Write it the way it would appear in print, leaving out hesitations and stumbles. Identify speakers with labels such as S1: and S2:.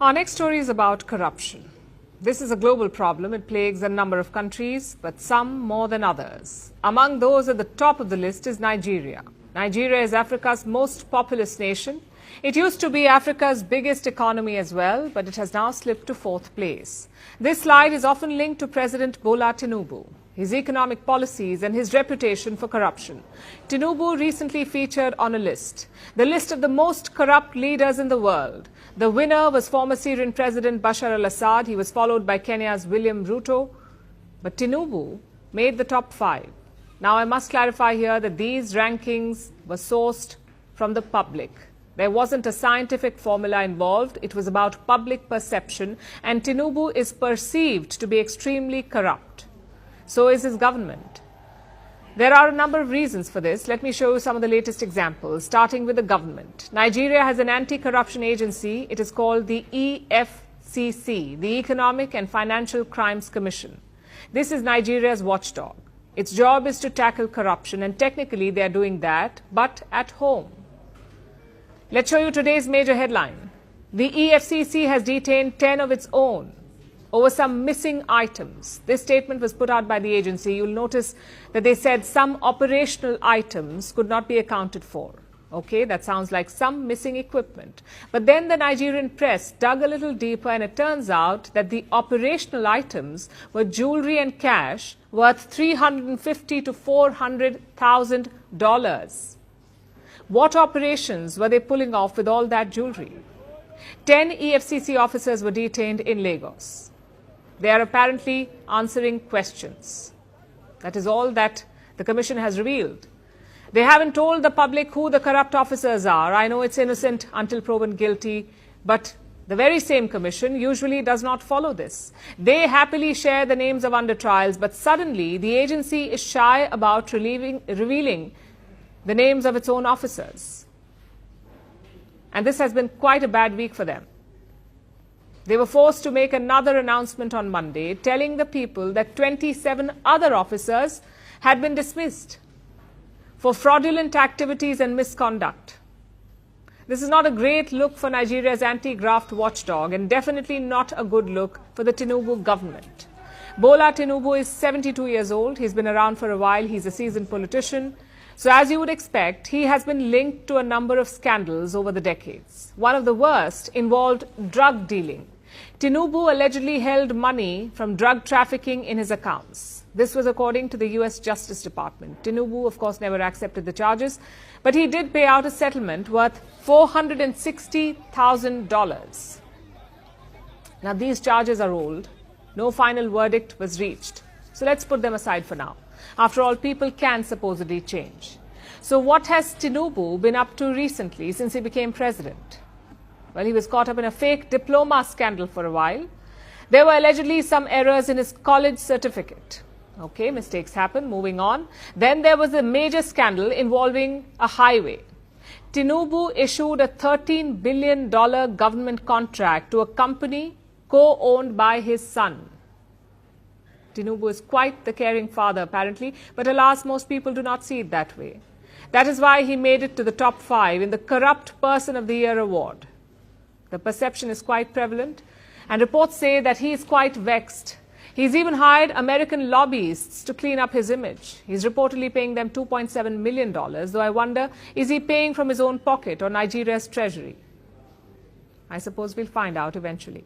S1: Our next story is about corruption. This is a global problem. It plagues a number of countries, but some more than others. Among those at the top of the list is Nigeria. Nigeria is Africa's most populous nation. It used to be Africa's biggest economy as well, but it has now slipped to fourth place. This slide is often linked to President Bola Tinubu, his economic policies and his reputation for corruption. Tinubu recently featured on a list, the list of the most corrupt leaders in the world. The winner was former Syrian President Bashar al-Assad. He was followed by Kenya's William Ruto. But Tinubu made the top 5. Now, I must clarify here that these rankings were sourced from the public. There wasn't a scientific formula involved. It was about public perception. And Tinubu is perceived to be extremely corrupt. So is his government. There are a number of reasons for this. Let me show you some of the latest examples, starting with the government. Nigeria has an anti-corruption agency. It is called the EFCC, the Economic and Financial Crimes Commission. This is Nigeria's watchdog. Its job is to tackle corruption, and technically they are doing that, but at home. Let's show you today's major headline. The EFCC has detained 10 of its own over some missing items. This statement was put out by the agency. You'll notice that they said some operational items could not be accounted for. Okay, that sounds like some missing equipment. But then the Nigerian press dug a little deeper, and it turns out that the operational items were jewelry and cash worth $350,000 to $400,000. What operations were they pulling off with all that jewelry? 10 EFCC officers were detained in Lagos. They are apparently answering questions. That is all that the commission has revealed. They haven't told the public who the corrupt officers are. I know it's innocent until proven guilty, but the very same commission usually does not follow this. They happily share the names of under trials, but suddenly the agency is shy about revealing the names of its own officers. And this has been quite a bad week for them. They were forced to make another announcement on Monday, telling the people that 27 other officers had been dismissed for fraudulent activities and misconduct. This is not a great look for Nigeria's anti-graft watchdog, and definitely not a good look for the Tinubu government. Bola Tinubu is 72 years old. He's been around for a while. He's a seasoned politician. So as you would expect, he has been linked to a number of scandals over the decades. One of the worst involved drug dealing. Tinubu allegedly held money from drug trafficking in his accounts. This was according to the US Justice Department. Tinubu, of course, never accepted the charges, but he did pay out a settlement worth $460,000. Now, these charges are old. No final verdict was reached. So let's put them aside for now. After all, people can supposedly change. So what has Tinubu been up to recently since he became president? Well, he was caught up in a fake diploma scandal for a while. There were allegedly some errors in his college certificate. Okay, mistakes happen, moving on. Then there was a major scandal involving a highway. Tinubu issued a $13 billion government contract to a company co-owned by his son. Tinubu is quite the caring father, apparently, but alas, most people do not see it that way. That is why he made it to the top 5 in the Corrupt Person of the Year award. The perception is quite prevalent, and reports say that he is quite vexed. He's even hired American lobbyists to clean up his image. He's reportedly paying them $2.7 million, though I wonder, is he paying from his own pocket or Nigeria's treasury? I suppose we'll find out eventually.